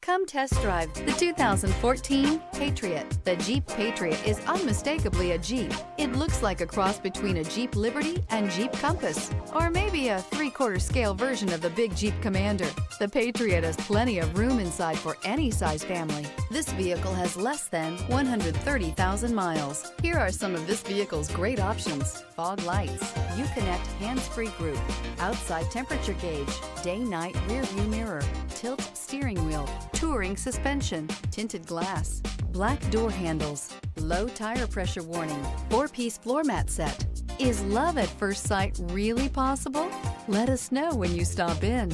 Come test drive the 2014 Patriot. The Jeep Patriot is unmistakably a Jeep. It looks like a cross between a Jeep Liberty and Jeep Compass, or maybe a 3/4 scale version of the big Jeep Commander. The Patriot has plenty of room inside for any size family. This vehicle has less than 130,000 miles. Here are some of this vehicle's great options: fog lights, Uconnect hands-free group, outside temperature gauge, day-night rear view mirror, tilt steering wheel, touring suspension, tinted glass, black door handles, low tire pressure warning, 4-piece floor mat set. Is love at first sight really possible? Let us know when you stop in.